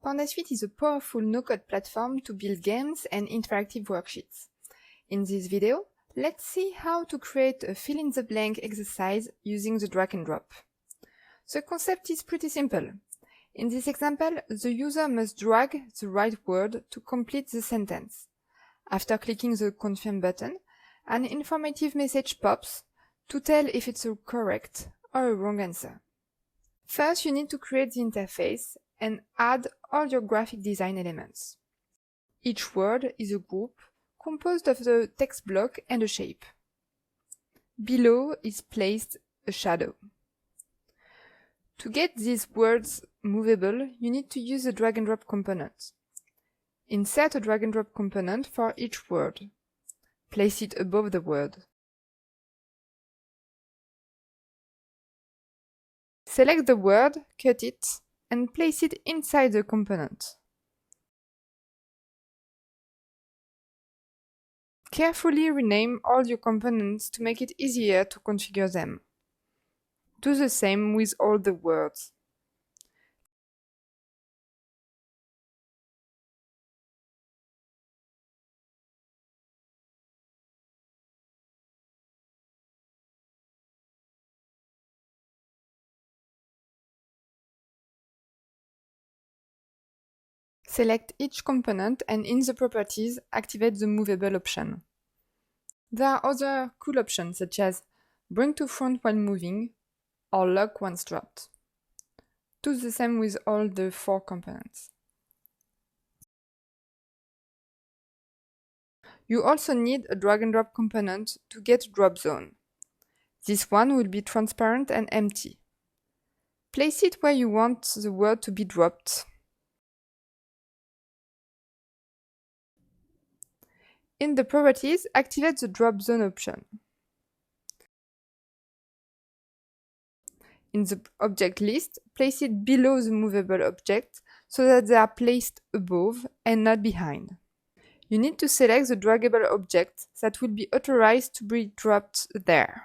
PandaSuite is a powerful no-code platform to build games and interactive worksheets. In this video, let's see how to create a fill-in-the-blank exercise using the drag and drop. The concept is pretty simple. In this example, the user must drag the right word to complete the sentence. After clicking the Confirm button, an informative message pops to tell if it's a correct or a wrong answer. First, you need to create the interface and add all your graphic design elements. Each word is a group composed of the text block and a shape. Below is placed a shadow. To get these words movable, you need to use a drag and drop component. Insert a drag and drop component for each word. Place it above the word. Select the word, cut it, and place it inside the component. Carefully rename all your components to make it easier to configure them. Do the same with all the words. Select each component and in the properties, activate the movable option. There are other cool options such as bring to front while moving or lock once dropped. Do the same with all the 4 components. You also need a drag and drop component to get drop zone. This one will be transparent and empty. Place it where you want the word to be dropped. In the properties, activate the drop zone option. In the object list, place it below the movable object so that they are placed above and not behind. You need to select the draggable object that will be authorized to be dropped there.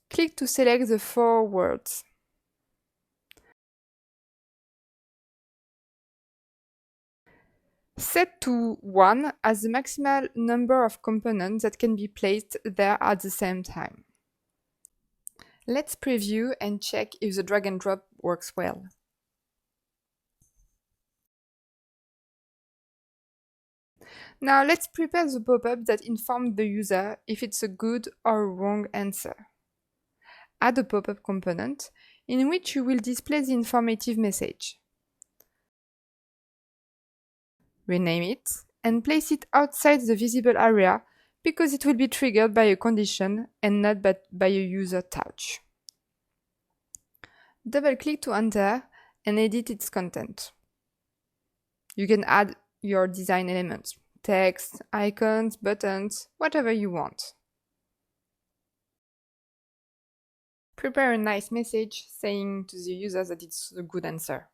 Click to select the 4 words. Set to 1 as the maximal number of components that can be placed there at the same time. Let's preview and check if the drag and drop works well. Now let's prepare the pop-up that informs the user if it's a good or wrong answer. Add a pop-up component in which you will display the informative message. Rename it and place it outside the visible area because it will be triggered by a condition and not by a user touch. Double-click to enter and edit its content. You can add your design elements, text, icons, buttons, whatever you want. Prepare a nice message saying to the user that it's a good answer.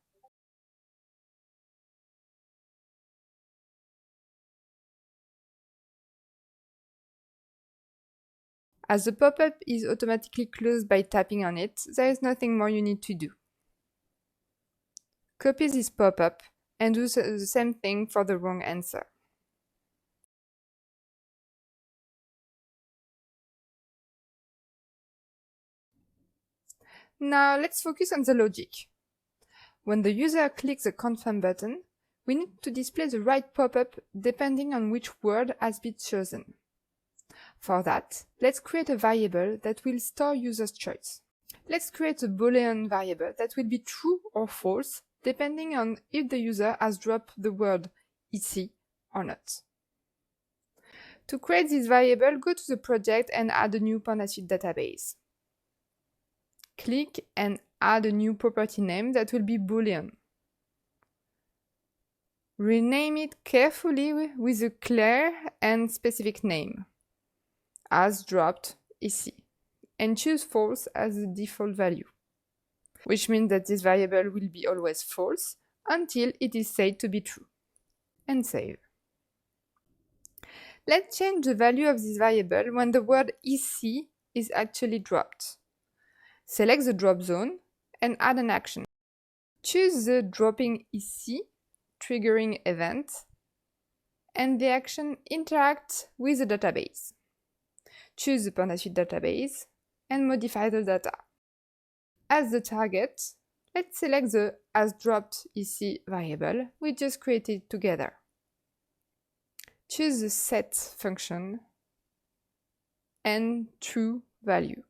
As the pop-up is automatically closed by tapping on it, there is nothing more you need to do. Copy this pop-up and do the same thing for the wrong answer. Now let's focus on the logic. When the user clicks the Confirm button, we need to display the right pop-up depending on which word has been chosen. For that, let's create a variable that will store user's choice. Let's create a Boolean variable that will be true or false depending on if the user has dropped the word ici or not. To create this variable, go to the project and add a new PandaSuite database. Click and add a new property name that will be Boolean. Rename it carefully with a clear and specific name, as dropped ici, and choose false as the default value, which means that this variable will be always false until it is said to be true, and save. Let's change the value of this variable when the word ici is actually dropped. Select the drop zone and add an action. Choose the dropping EC triggering event and the action interact with the database. Choose the PandaSuite database and modify the data. As the target, let's select the asDroppedEC variable we just created together. Choose the set function and true value.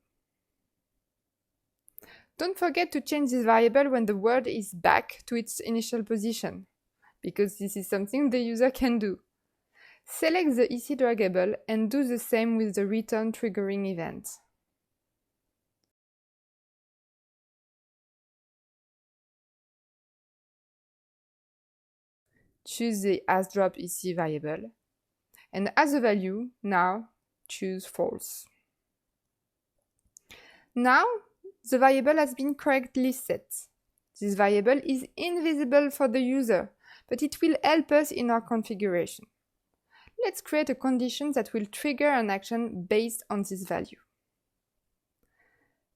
Don't forget to change this variable when the word is back to its initial position, because this is something the user can do. Select the EC draggable and do the same with the return triggering event. Choose the asDroppedEC variable, and as a value, now choose false. Now, the variable has been correctly set. This variable is invisible for the user, but it will help us in our configuration. Let's create a condition that will trigger an action based on this value.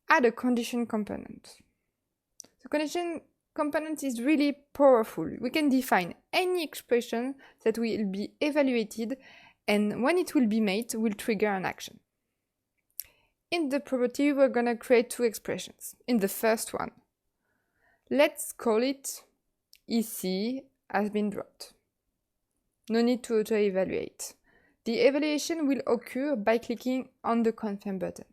Add a condition component. The condition component is really powerful. We can define any expression that will be evaluated, and when it will be made, will trigger an action. In the property, we're going to create two expressions. In the first one, let's call it EC has been dropped. No need to auto-evaluate. The evaluation will occur by clicking on the confirm button.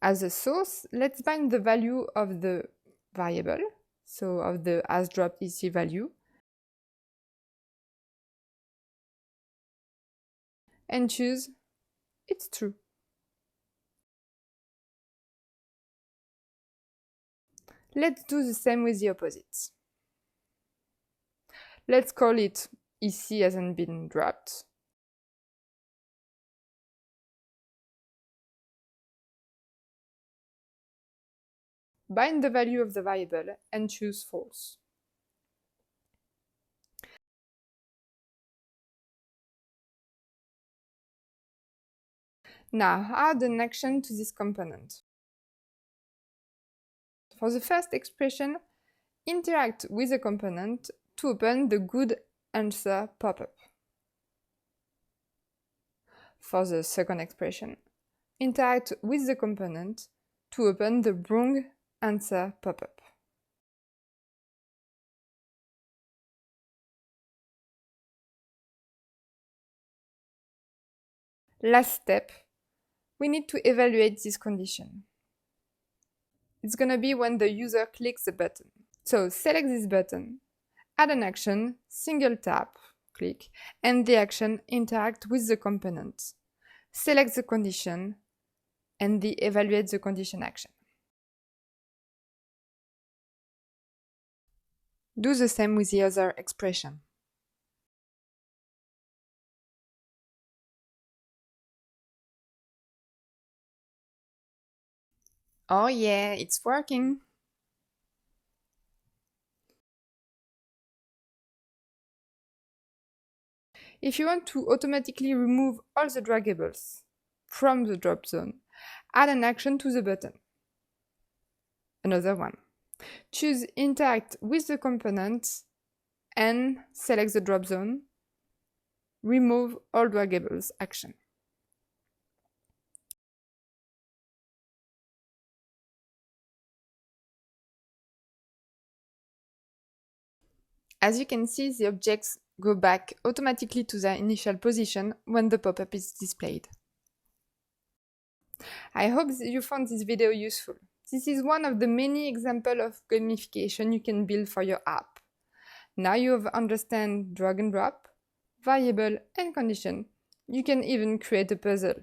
As a source, let's bind the value of the variable, so of the asDroppedEC value, and choose it's true. Let's do the same with the opposites. Let's call it EC hasn't been dropped. Bind the value of the variable and choose false. Now add an action to this component. For the first expression, interact with the component to open the good answer pop-up. For the second expression, interact with the component to open the wrong answer pop-up. Last step, we need to evaluate this condition. It's going to be when the user clicks the button. So select this button, add an action, single tap, click, and the action interact with the component. Select the condition and the evaluate the condition action. Do the same with the other expression. Oh yeah, it's working! If you want to automatically remove all the draggables from the drop zone, add an action to the button. Another one. Choose Interact with the component and select the drop zone. Remove all draggables action. As you can see, the objects go back automatically to their initial position when the pop-up is displayed. I hope you found this video useful. This is one of the many examples of gamification you can build for your app. Now you understand drag and drop, variable and condition. You can even create a puzzle.